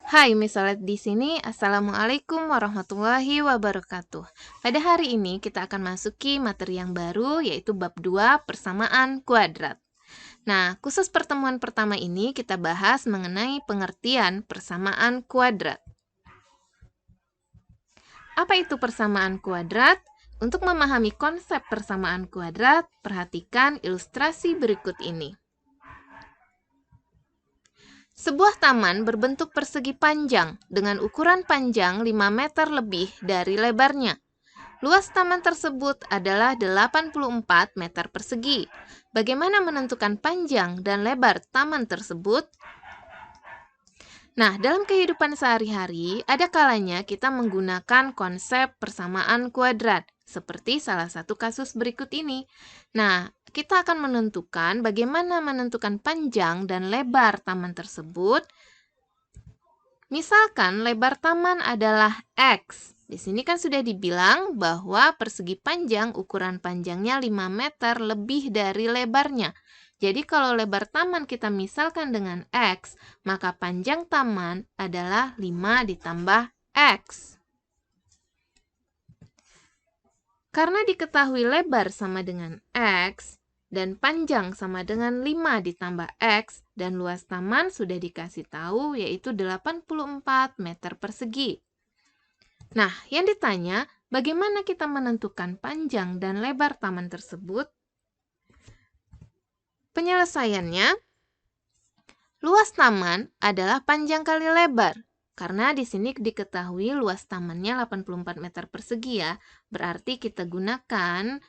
Hai, misalnya di sini. Assalamualaikum warahmatullahi wabarakatuh. Pada hari ini kita akan masuki materi yang baru, yaitu bab 2 persamaan kuadrat. Nah, khusus pertemuan pertama ini kita bahas mengenai pengertian persamaan kuadrat. Apa itu persamaan kuadrat? Untuk memahami konsep persamaan kuadrat, perhatikan ilustrasi berikut ini. Sebuah taman berbentuk persegi panjang dengan ukuran panjang 5 meter lebih dari lebarnya. Luas taman tersebut adalah 84 meter persegi. Bagaimana menentukan panjang dan lebar taman tersebut? Nah, dalam kehidupan sehari-hari, ada kalanya kita menggunakan konsep persamaan kuadrat, seperti salah satu kasus berikut ini. Nah, kita akan menentukan bagaimana menentukan panjang dan lebar taman tersebut. Misalkan lebar taman adalah X. Di sini kan sudah dibilang bahwa persegi panjang ukuran panjangnya 5 meter lebih dari lebarnya. Jadi kalau lebar taman kita misalkan dengan X, maka panjang taman adalah 5 ditambah X. Karena diketahui lebar sama dengan X, dan panjang sama dengan 5 ditambah X, dan luas taman sudah dikasih tahu yaitu 84 meter persegi. Nah, yang ditanya, bagaimana kita menentukan panjang dan lebar taman tersebut? Penyelesaiannya, luas taman adalah panjang kali lebar. Karena di sini diketahui luas tamannya 84 meter persegi ya, berarti kita gunakan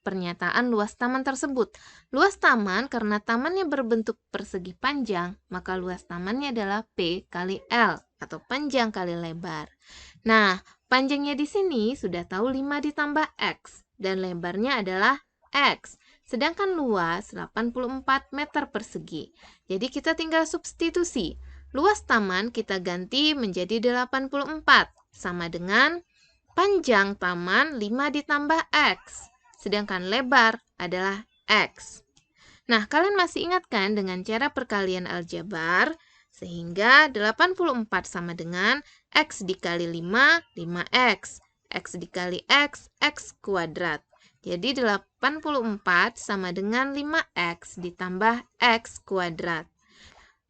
pernyataan luas taman tersebut. Luas taman karena tamannya berbentuk persegi panjang, maka luas tamannya adalah P kali L atau panjang kali lebar. Nah, panjangnya di sini sudah tahu 5 ditambah X dan lebarnya adalah X. Sedangkan luas 84 meter persegi. Jadi kita tinggal substitusi. Luas taman kita ganti menjadi 84 sama dengan panjang taman 5 ditambah X. Sedangkan lebar adalah X. Nah, kalian masih ingat kan dengan cara perkalian aljabar? Sehingga 84 sama dengan X dikali 5, 5X. X dikali X, X kuadrat. Jadi 84 sama dengan 5X ditambah X kuadrat.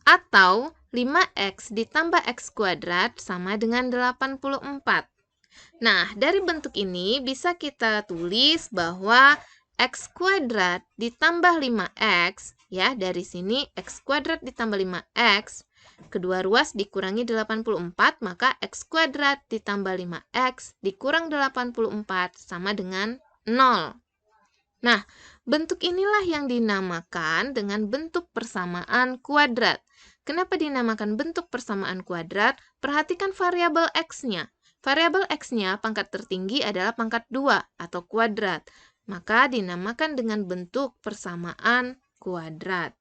Atau 5X ditambah X kuadrat sama dengan 84. Nah, dari bentuk ini bisa kita tulis bahwa X kuadrat ditambah 5X, ya, dari sini X kuadrat ditambah 5X, kedua ruas dikurangi 84, maka X kuadrat ditambah 5X dikurang 84 sama dengan 0. Nah, bentuk inilah yang dinamakan dengan bentuk persamaan kuadrat. Kenapa dinamakan bentuk persamaan kuadrat? Perhatikan variabel X-nya. Variabel X-nya pangkat tertinggi adalah pangkat 2 atau kuadrat. Maka dinamakan dengan bentuk persamaan kuadrat.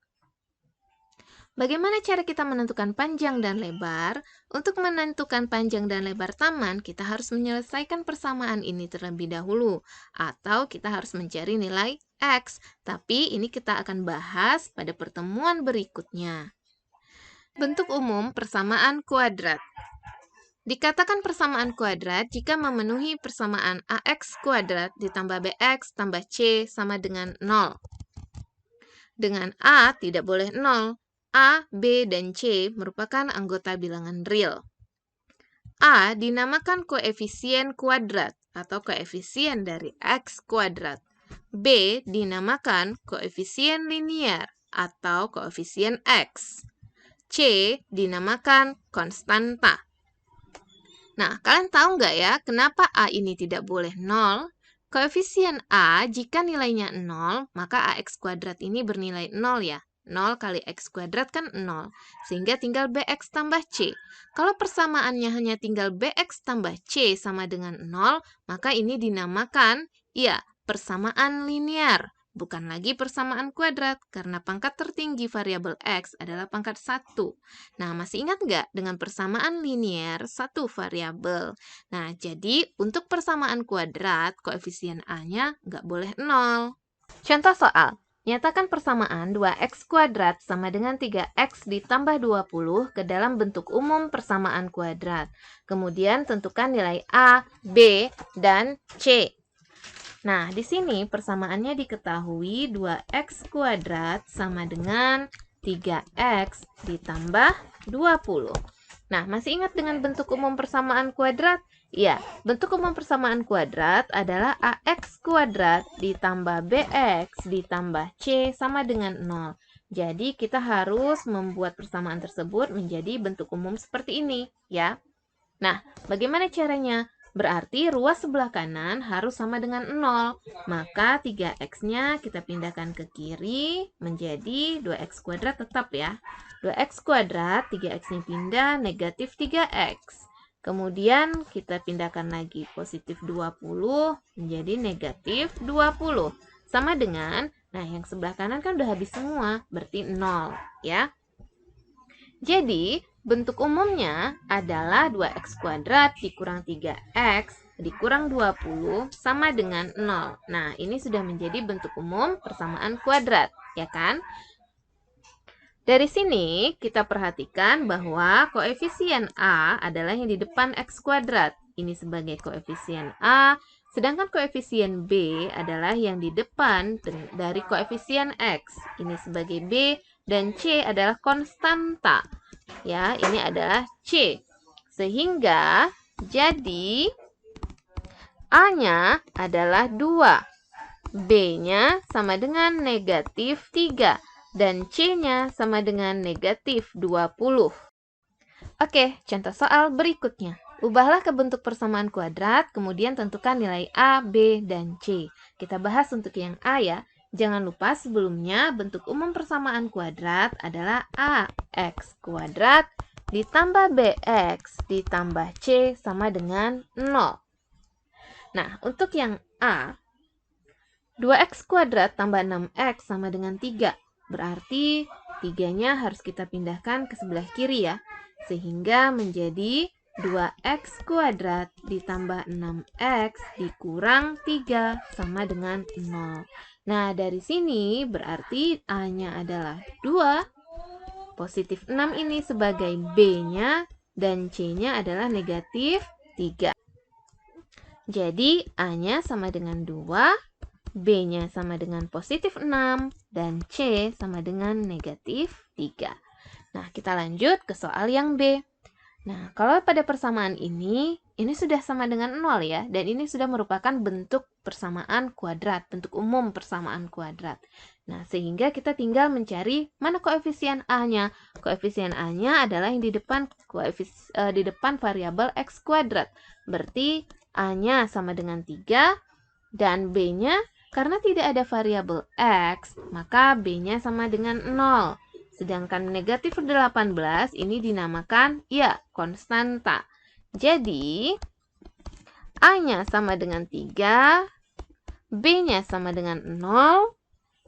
Bagaimana cara kita menentukan panjang dan lebar? Untuk menentukan panjang dan lebar taman, kita harus menyelesaikan persamaan ini terlebih dahulu. Atau kita harus mencari nilai X. Tapi ini kita akan bahas pada pertemuan berikutnya. Bentuk umum persamaan kuadrat. Dikatakan persamaan kuadrat jika memenuhi persamaan AX kuadrat ditambah BX tambah C sama dengan 0. Dengan A tidak boleh 0. A, B, dan C merupakan anggota bilangan real. A dinamakan koefisien kuadrat atau koefisien dari X kuadrat. B dinamakan koefisien linier atau koefisien X. C dinamakan konstanta. Nah, kalian tahu nggak ya kenapa A ini tidak boleh 0? Koefisien A jika nilainya 0, maka AX kuadrat ini bernilai 0 ya. 0 kali X kuadrat kan 0, sehingga tinggal BX tambah C. Kalau persamaannya hanya tinggal BX tambah C sama dengan 0, maka ini dinamakan, ya, persamaan linear. Bukan lagi persamaan kuadrat, karena pangkat tertinggi variabel X adalah pangkat 1. Nah, masih ingat nggak dengan persamaan linear satu variabel? Nah, jadi untuk persamaan kuadrat, koefisien A-nya nggak boleh 0. Contoh soal. Nyatakan persamaan 2x kuadrat sama dengan 3x ditambah 20 ke dalam bentuk umum persamaan kuadrat. Kemudian tentukan nilai A, B, dan C. Nah, di sini persamaannya diketahui 2x kuadrat sama dengan 3x ditambah 20. Nah, masih ingat dengan bentuk umum persamaan kuadrat? Ya, bentuk umum persamaan kuadrat adalah ax kuadrat ditambah bx ditambah c sama dengan 0. Jadi, kita harus membuat persamaan tersebut menjadi bentuk umum seperti ini, ya. Nah, bagaimana caranya? Berarti ruas sebelah kanan harus sama dengan 0. Maka 3x-nya kita pindahkan ke kiri menjadi 2x kuadrat tetap ya. 2x kuadrat, 3x-nya pindah, negatif 3x. Kemudian kita pindahkan lagi positif 20 menjadi negatif 20. Sama dengan, nah yang sebelah kanan kan udah habis semua, berarti 0 ya. Jadi, bentuk umumnya adalah 2x kuadrat dikurang 3x dikurang 20 sama dengan 0. Nah, ini sudah menjadi bentuk umum persamaan kuadrat, ya kan? Dari sini, kita perhatikan bahwa koefisien A adalah yang di depan x kuadrat. Ini sebagai koefisien A, sedangkan koefisien B adalah yang di depan dari koefisien x. Ini sebagai B, dan C adalah konstanta. Ya, ini adalah C. Sehingga, jadi A-nya adalah 2. B-nya sama dengan negatif 3. Dan C-nya sama dengan negatif 20. Oke, contoh soal berikutnya. Ubahlah ke bentuk persamaan kuadrat, kemudian tentukan nilai A, B, dan C. Kita bahas untuk yang A ya. Jangan lupa sebelumnya bentuk umum persamaan kuadrat adalah AX kuadrat ditambah BX ditambah C sama dengan 0. Nah, untuk yang A, 2x kuadrat tambah 6x sama dengan 3. Berarti 3-nya harus kita pindahkan ke sebelah kiri ya. Sehingga menjadi 2x kuadrat ditambah 6x dikurang 3 sama dengan 0. Nah, dari sini berarti A-nya adalah 2. Positif 6 ini sebagai B-nya dan C-nya adalah negatif 3. Jadi, A-nya sama dengan 2. B-nya sama dengan positif 6, dan C sama dengan negatif 3. Nah, kita lanjut ke soal yang B. Nah, kalau pada persamaan ini sudah sama dengan 0 ya, dan ini sudah merupakan bentuk persamaan kuadrat, bentuk umum persamaan kuadrat. Nah, sehingga kita tinggal mencari mana koefisien A-nya. Koefisien A-nya adalah yang di depan variabel x kuadrat. Berarti A-nya sama dengan 3, dan B-nya karena tidak ada variabel x, maka B-nya sama dengan 0. Sedangkan negatif 18 ini dinamakan, ya, konstanta. Jadi, A-nya sama dengan 3, B-nya sama dengan 0,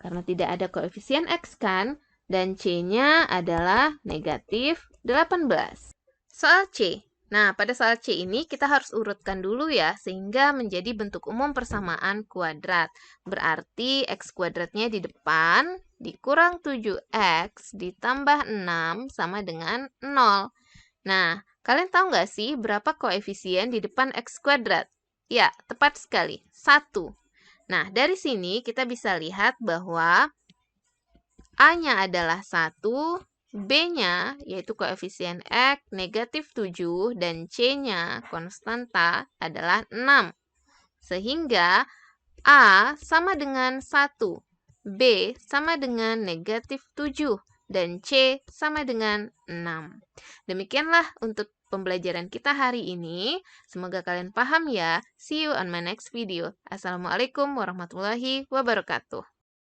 karena tidak ada koefisien x kan, dan C-nya adalah negatif 18. Soal C. Nah, pada soal C ini kita harus urutkan dulu ya, sehingga menjadi bentuk umum persamaan kuadrat. Berarti x kuadratnya di depan, dikurang 7x, ditambah 6, sama dengan 0. Nah, kalian tahu nggak sih berapa koefisien di depan x kuadrat? Ya, tepat sekali, 1. Nah, dari sini kita bisa lihat bahwa A-nya adalah 1, B-nya, yaitu koefisien X, negatif 7, dan C-nya, konstanta, adalah 6. Sehingga A sama dengan 1, B sama dengan negatif 7, dan C sama dengan 6. Demikianlah untuk pembelajaran kita hari ini. Semoga kalian paham ya. See you on my next video. Assalamualaikum warahmatullahi wabarakatuh.